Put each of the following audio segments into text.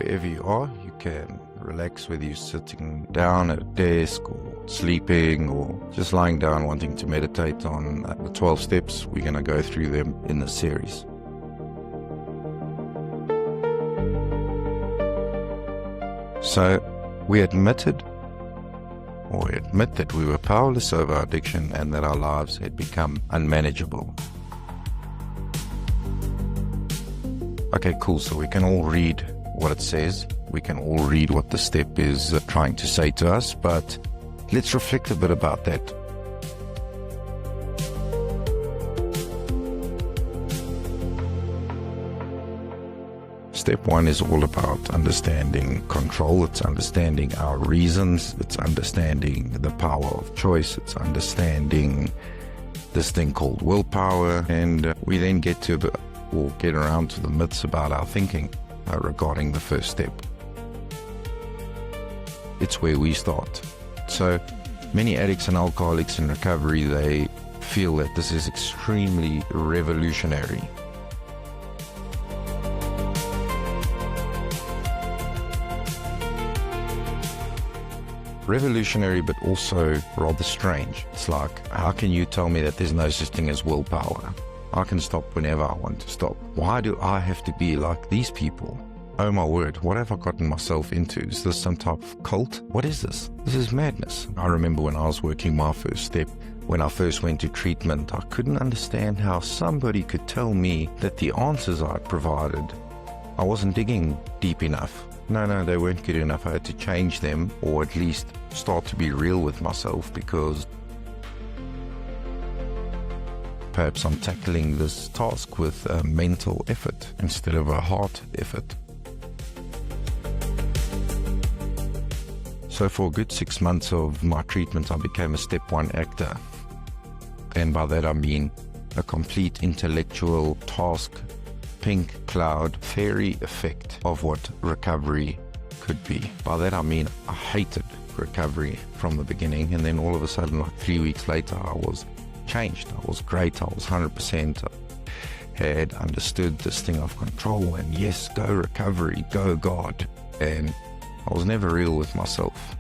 wherever you are. You can relax, whether you're sitting down at a desk or sleeping or just lying down wanting to meditate on the 12 steps. We're going to go through them in this series. So we admit that we were powerless over our addiction and that our lives had become unmanageable. Okay, cool. So we can all read what it says. We can all read what the step is trying to say to us, but let's reflect a bit about that. Step one is all about understanding control. It's understanding our reasons. It's understanding the power of choice. It's understanding this thing called willpower. And we then get around to the myths about our thinking regarding the first step. It's where we start. So many addicts and alcoholics in recovery, they feel that this is extremely revolutionary. Revolutionary, but also rather strange. It's like, how can you tell me that there's no such thing as willpower? I can stop whenever I want to stop. Why do I have to be like these people? Oh my word, what have I gotten myself into? Is this some type of cult? What is this? This is madness. I remember when I was working my first step, when I first went to treatment, I couldn't understand how somebody could tell me that the answers I provided, I wasn't digging deep enough. No, they weren't good enough. I had to change them, or at least start to be real with myself, because perhaps I'm tackling this task with a mental effort instead of a heart effort. So for a good 6 months of my treatment, I became a step one actor. And by that I mean a complete intellectual task, pink cloud, fairy effect of what recovery could be. By that I mean I hated recovery from the beginning, and then all of a sudden, like 3 weeks later, I was changed. I was great. I was 100%. I had understood this thing of control, and yes, go recovery, go God. And I was never real with myself.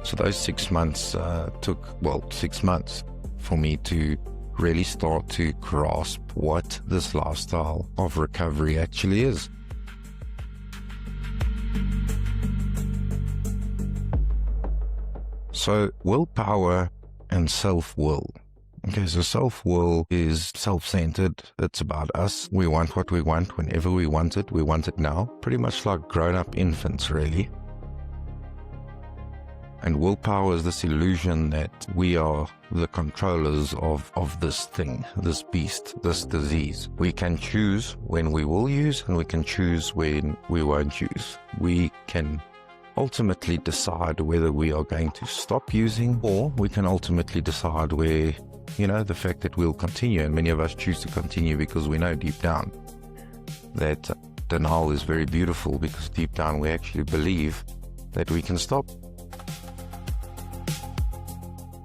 So those 6 months took 6 months for me to really start to grasp what this lifestyle of recovery actually is. So willpower and self-will. Okay, so self-will is self-centered. It's about us. We want what we want whenever we want it. We want it now. Pretty much like grown-up infants, really. And willpower is this illusion that we are the controllers of this thing, this beast, this disease. We can choose when we will use, and we can choose when we won't use. We can ultimately decide whether we are going to stop using, or we can ultimately decide where, the fact that we'll continue. And many of us choose to continue because we know deep down that denial is very beautiful, because deep down we actually believe that we can stop.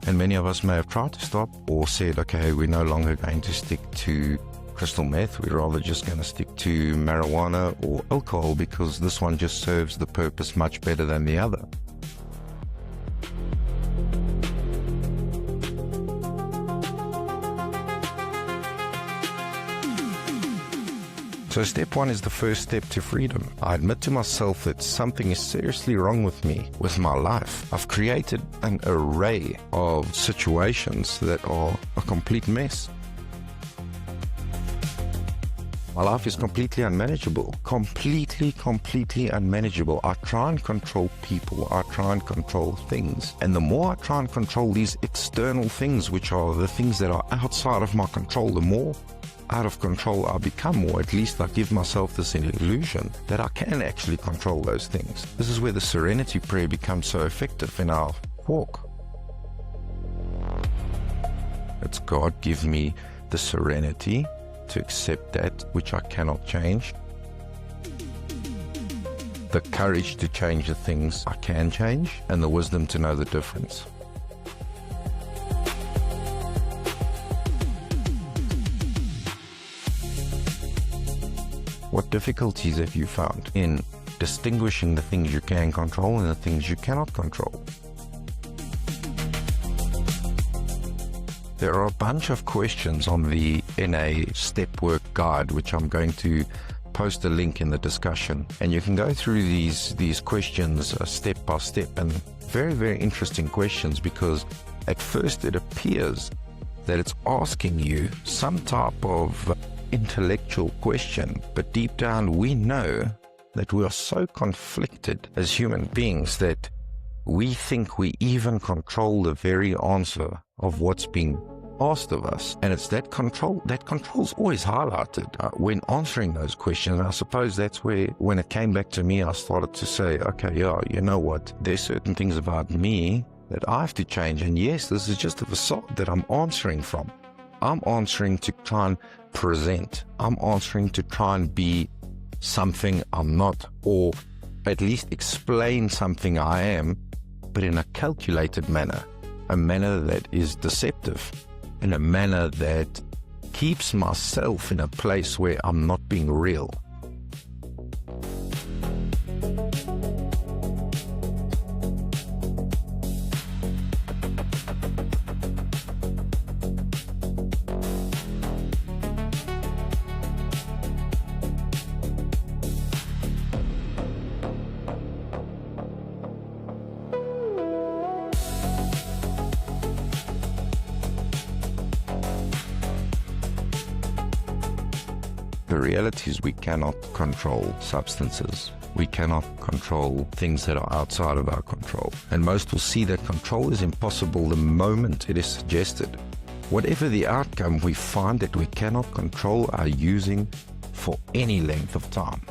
And many of us may have tried to stop, or said, okay, we're no longer going to stick to crystal meth, we're rather just going to stick to marijuana or alcohol, because this one just serves the purpose much better than the other. So step one is the first step to freedom. I admit to myself that something is seriously wrong with me, with my life. I've created an array of situations that are a complete mess. My life is completely unmanageable. Completely unmanageable. I try and control people. I try and control things. And the more I try and control these external things, which are the things that are outside of my control, the more out of control I become, or at least I give myself this illusion that I can actually control those things. This is where the serenity prayer becomes so effective in our walk. It's God, give me the serenity to accept that which I cannot change, the courage to change the things I can change, and the wisdom to know the difference. What difficulties have you found in distinguishing the things you can control and the things you cannot control? There are a bunch of questions on the NA Step Work Guide, which I'm going to post a link in the discussion, and you can go through these questions step by step, and very, very interesting questions, because at first it appears that it's asking you some type of intellectual question, but deep down we know that we are so conflicted as human beings that we think we even control the very answer of what's being asked of us. And it's that control's always highlighted when answering those questions. And I suppose that's where, when it came back to me, I started to say, okay, yeah, you know what, there's certain things about me that I have to change. And yes, this is just a facade that I'm answering from. I'm answering to try and present. I'm answering to try and be something I'm not, or at least explain something I am, but in a calculated manner, a manner that is deceptive, in a manner that keeps myself in a place where I'm not being real. The reality is we cannot control substances. We cannot control things that are outside of our control. And most will see that control is impossible the moment it is suggested. Whatever the outcome, we find that we cannot control our using for any length of time.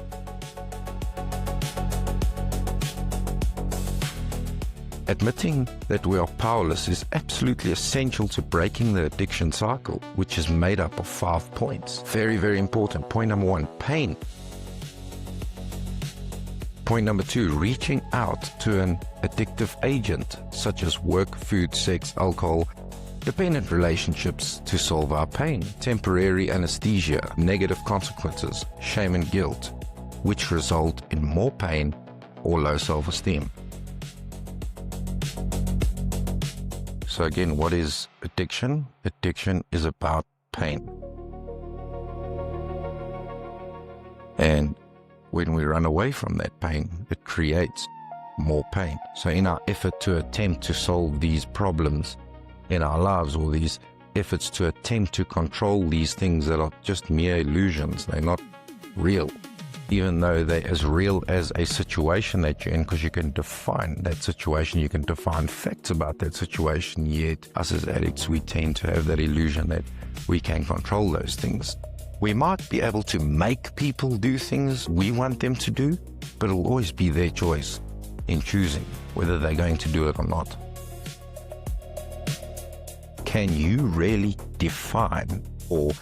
Admitting that we are powerless is absolutely essential to breaking the addiction cycle, which is made up of 5 points. Very, very important. Point number 1, pain. Point number 2, reaching out to an addictive agent, such as work, food, sex, alcohol, dependent relationships to solve our pain, temporary anesthesia, negative consequences, shame and guilt, which result in more pain or low self-esteem. So again, what is addiction? Addiction is about pain. And when we run away from that pain, it creates more pain. So in our effort to attempt to solve these problems in our lives, or these efforts to attempt to control these things that are just mere illusions, they're not real, even though they're as real as a situation that you're in, because you can define that situation, you can define facts about that situation, yet us as addicts, we tend to have that illusion that we can control those things. We might be able to make people do things we want them to do, but it'll always be their choice in choosing whether they're going to do it or not. Can you really define or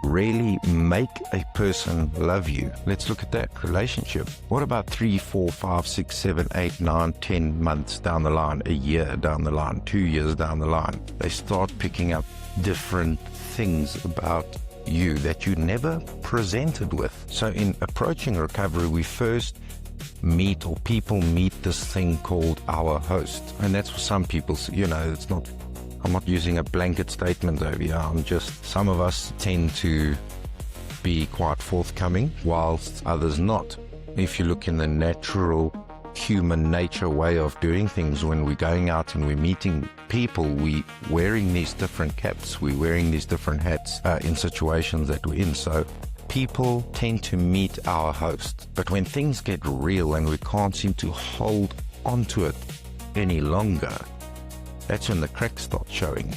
really make a person love you? Let's look at that relationship. What about 3, 4, 5, 6, 7, 8, 9, 10 months down the line, a year down the line, 2 years down the line? They start picking up different things about you that you never presented with. So in approaching recovery, we first meet, or people meet, this thing called our host. And that's for some people, you know, it's not, I'm not using a blanket statement over here. Some of us tend to be quite forthcoming, whilst others not. If you look in the natural human nature way of doing things, when we're going out and we're meeting people, we wearing these different caps, we're wearing these different hats in situations that we're in. So people tend to meet our host. But when things get real and we can't seem to hold onto it any longer, that's when the cracks start showing.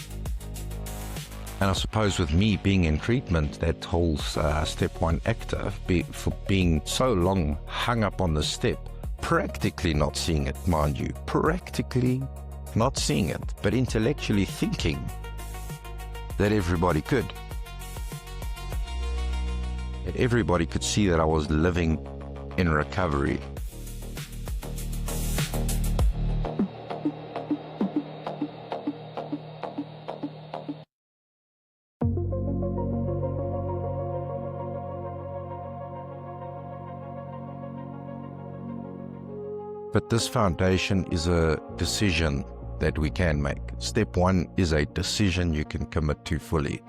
And I suppose with me being in treatment, that whole step 1 actor, for being so long hung up on the step, practically not seeing it, mind you, practically not seeing it, but intellectually thinking that everybody could. That everybody could see that I was living in recovery. But this foundation is a decision that we can make. Step one is a decision you can commit to fully.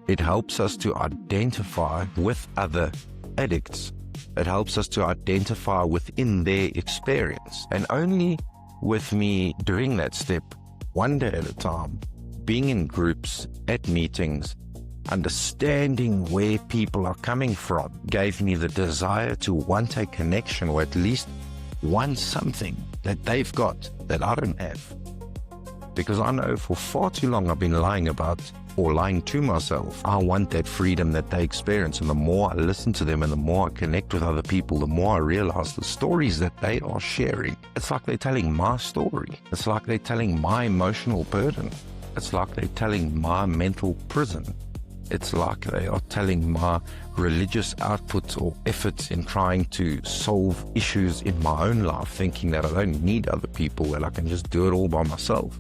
It helps us to identify with other addicts. It helps us to identify within their experience. And only with me doing that step one day at a time, being in groups, at meetings, understanding where people are coming from, gave me the desire to want a connection, or at least want something that they've got that I don't have. Because I know for far too long I've been lying about, or lying to myself. I want that freedom that they experience, and the more I listen to them and the more I connect with other people, the more I realize the stories that they are sharing. It's like they're telling my story. It's like they're telling my emotional burden. It's like they're telling my mental prison. It's like they are telling my religious output or efforts in trying to solve issues in my own life, thinking that I don't need other people, that I can just do it all by myself.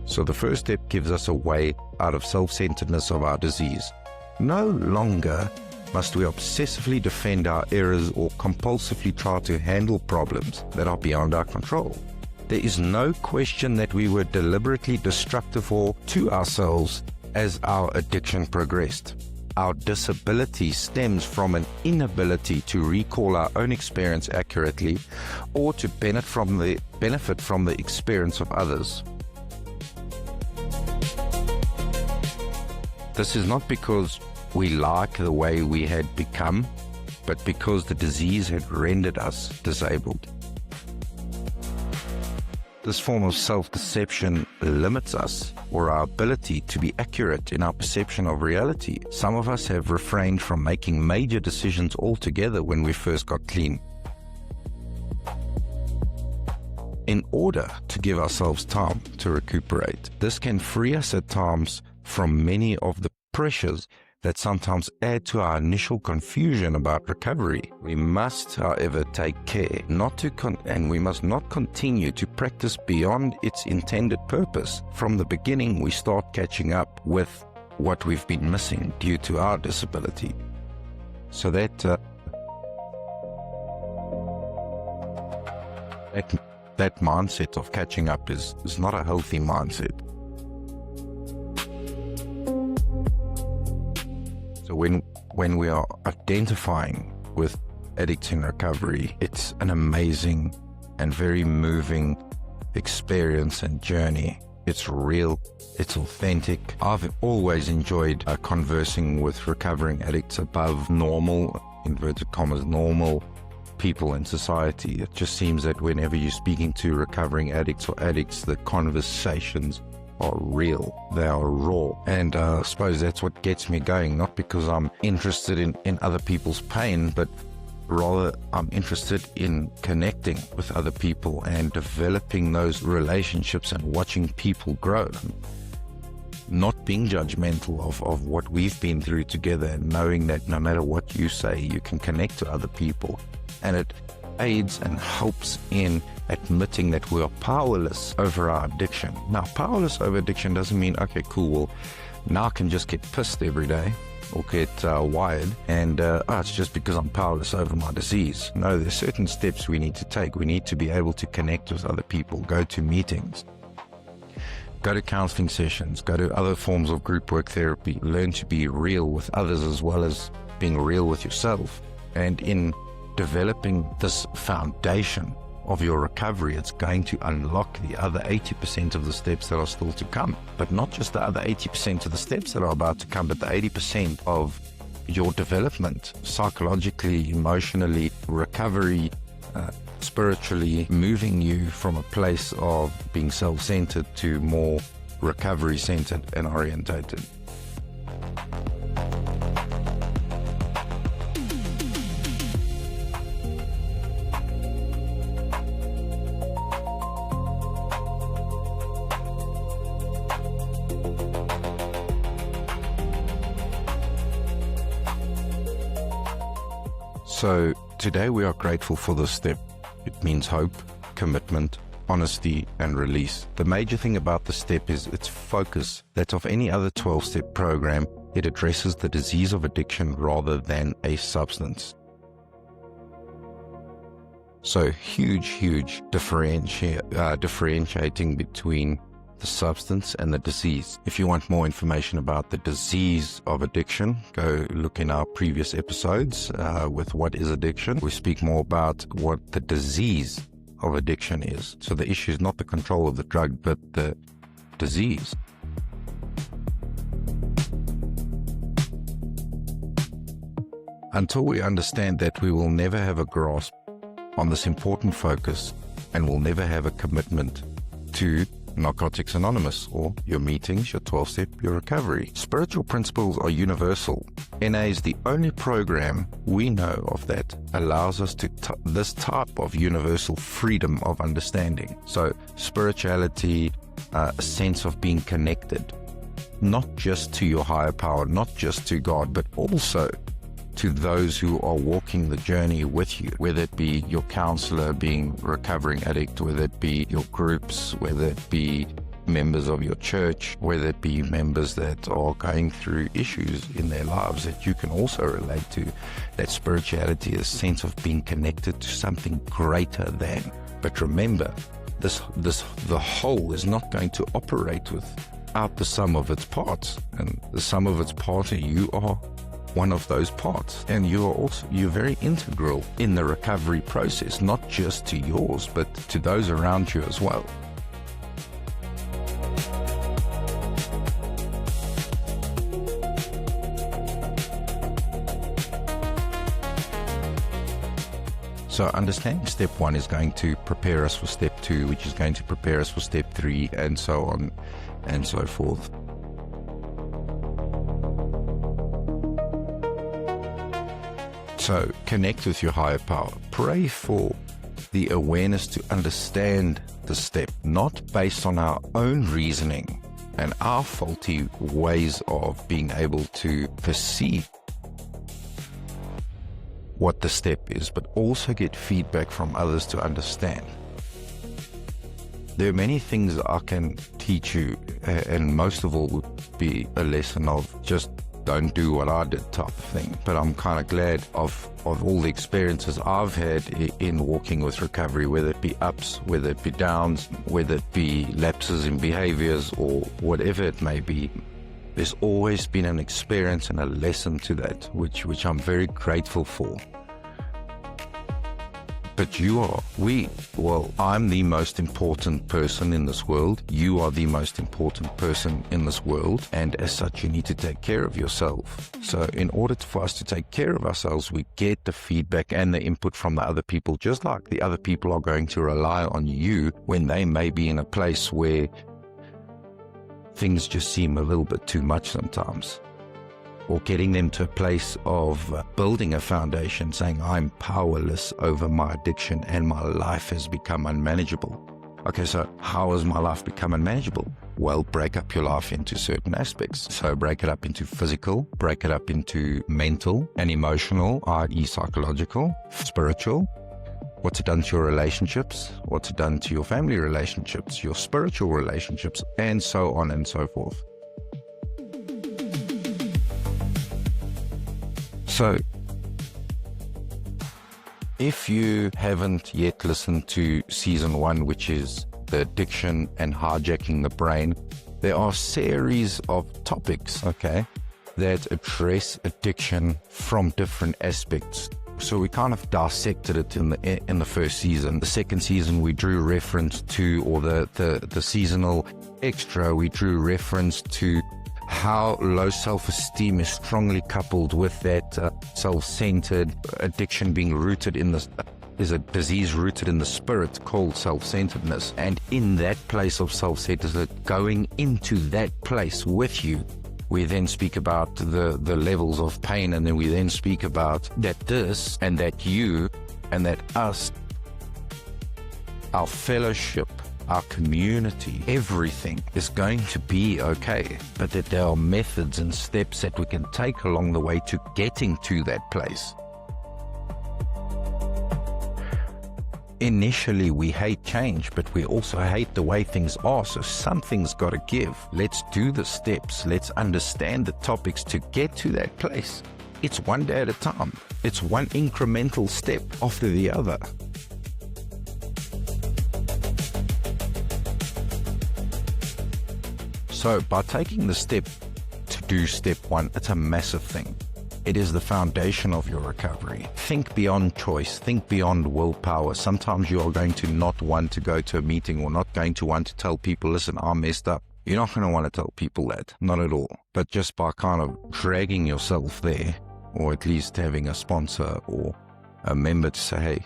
So the first step gives us a way out of self-centeredness of our disease. No longer must we obsessively defend our errors or compulsively try to handle problems that are beyond our control. There is no question that we were deliberately destructive or to ourselves as our addiction progressed. Our disability stems from an inability to recall our own experience accurately or to benefit from the experience of others. This is not because we like the way we had become, but because the disease had rendered us disabled. This form of self-deception limits us, or our ability to be accurate in our perception of reality. Some of us have refrained from making major decisions altogether when we first got clean, in order to give ourselves time to recuperate. This can free us at times from many of the pressures that sometimes add to our initial confusion about recovery. We must, however, take care and we must not continue to practice beyond its intended purpose. From the beginning, we start catching up with what we've been missing due to our disability. So that mindset of catching up is not a healthy mindset. So when we are identifying with addicts in recovery, it's an amazing and very moving experience and journey. It's real, it's authentic. I've always enjoyed conversing with recovering addicts above normal, inverted commas, normal people in society. It just seems that whenever you're speaking to recovering addicts or addicts, the conversations are real, they are raw, and I suppose that's what gets me going, not because I'm interested in other people's pain, but rather I'm interested in connecting with other people and developing those relationships and watching people grow, not being judgmental of what we've been through together, and knowing that no matter what you say, you can connect to other people. And it aids and helps in admitting that we are powerless over our addiction. Now, powerless over addiction doesn't mean, okay, cool, well, now I can just get pissed every day or get wired, and it's just because I'm powerless over my disease. No, there's certain steps we need to take. We need to be able to connect with other people, go to meetings, go to counseling sessions, go to other forms of group work therapy, learn to be real with others as well as being real with yourself. And in developing this foundation of your recovery, it's going to unlock the other 80% of the steps that are still to come. But not just the other 80% of the steps that are about to come, but the 80% of your development, psychologically, emotionally, recovery, spiritually, moving you from a place of being self-centered to more recovery-centered and orientated. So today we are grateful for this step. It means hope, commitment, honesty, and release. The major thing about the step is its focus. That of any other 12-step program, it addresses the disease of addiction rather than a substance. So huge differentiating between the substance and the disease. If you want more information about the disease of addiction, go look in our previous episodes with What is Addiction. We speak more about what the disease of addiction is. So the issue is not the control of the drug, but the disease. Until we understand that, we will never have a grasp on this important focus and will never have a commitment to Narcotics Anonymous, or your meetings, your 12-step, your recovery. Spiritual principles are universal. NA is the only program we know of that allows us to this type of universal freedom of understanding. So spirituality, a sense of being connected, not just to your higher power, not just to God, but also to those who are walking the journey with you, whether it be your counselor being recovering addict, whether it be your groups, whether it be members of your church, whether it be members that are going through issues in their lives that you can also relate to. That spirituality is a sense of being connected to something greater than. But remember, the whole is not going to operate without the sum of its parts, and the sum of its parts, you are one of those parts, and you're very integral in the recovery process, not just to yours, but to those around you as well. So understanding step 1 is going to prepare us for step 2, which is going to prepare us for step 3, and so on and so forth. So connect with your higher power. Pray for the awareness to understand the step, not based on our own reasoning and our faulty ways of being able to perceive what the step is, but also get feedback from others to understand. There are many things I can teach you, and most of all would be a lesson of just don't do what I did type of thing. But I'm kind of glad of all the experiences I've had in walking with recovery, whether it be ups, whether it be downs, whether it be lapses in behaviors or whatever it may be. There's always been an experience and a lesson to that, which I'm very grateful for. But I'm the most important person in this world. You are the most important person in this world. And as such, you need to take care of yourself. So in order for us to take care of ourselves, we get the feedback and the input from the other people, just like the other people are going to rely on you when they may be in a place where things just seem a little bit too much sometimes. Or getting them to a place of building a foundation, saying, I'm powerless over my addiction and my life has become unmanageable. Okay, so how has my life become unmanageable? Well, break up your life into certain aspects. So break it up into physical, break it up into mental and emotional, i.e. psychological, spiritual. What's it done to your relationships? What's it done to your family relationships, your spiritual relationships, and so on and so forth. So, if you haven't yet listened to season 1, which is the addiction and hijacking the brain, there are a series of topics, okay, that address addiction from different aspects. So we kind of dissected it in the first season. The second season we drew reference to, or the seasonal extra, we drew reference to how low self-esteem is strongly coupled with that self-centered addiction being rooted in this, is a disease rooted in the spirit called self-centeredness. And in that place of self-centeredness, going into that place with you, we then speak about the levels of pain, and then we then speak about that this and that you and that us, our fellowship, our community, everything is going to be okay, but that there are methods and steps that we can take along the way to getting to that place. Initially, we hate change, but we also hate the way things are, so something's got to give. Let's do the steps. Let's understand the topics to get to that place. It's one day at a time. It's one incremental step after the other. So by taking the step to do step one, it's a massive thing. It is the foundation of your recovery. Think beyond choice, think beyond willpower. Sometimes you are going to not want to go to a meeting or not going to want to tell people, listen, I'm messed up. You're not going to want to tell people that, not at all. But just by kind of dragging yourself there, or at least having a sponsor or a member to say, hey,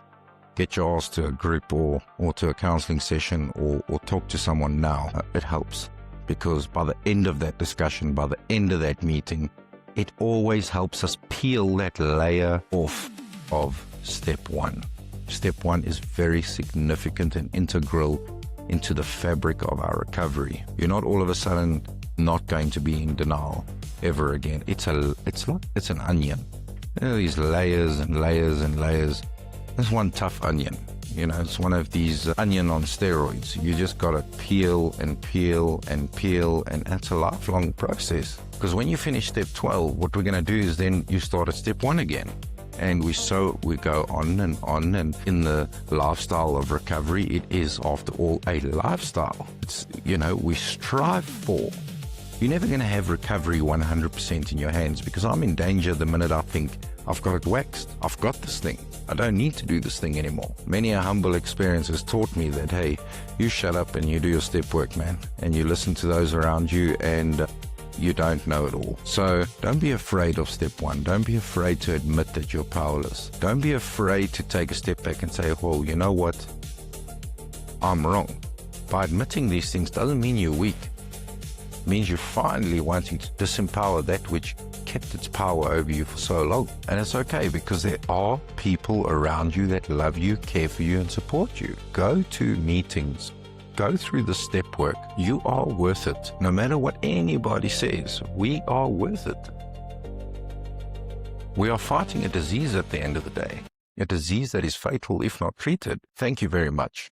get your ass to a group or to a counseling session or talk to someone now, it helps. Because by the end of that discussion, by the end of that meeting, it always helps us peel that layer off of step one. Step one is very significant and integral into the fabric of our recovery. You're not all of a sudden not going to be in denial ever again. It's an onion. You know, these layers and layers and layers. There's one tough onion. You know, it's one of these onion on steroids. You just got to peel and peel and peel, and it's a lifelong process. Because when you finish step 12, what we're going to do is then you start at step 1 again. And we go on, and in the lifestyle of recovery, it is, after all, a lifestyle. It's, you know, we strive for. You're never going to have recovery 100% in your hands, because I'm in danger the minute I think I've got it waxed. I've got this thing. I don't need to do this thing anymore. Many a humble experience has taught me that, hey, you shut up and you do your step work, man. And you listen to those around you, and you don't know it all. So don't be afraid of step 1. Don't be afraid to admit that you're powerless. Don't be afraid to take a step back and say, well, you know what? I'm wrong. By admitting these things doesn't mean you're weak. It means you're finally wanting to disempower that which kept its power over you for so long. And it's okay, because there are people around you that love you, care for you, and support you. Go to meetings. Go through the step work. You are worth it. No matter what anybody says, we are worth it. We are fighting a disease at the end of the day. A disease that is fatal if not treated. Thank you very much.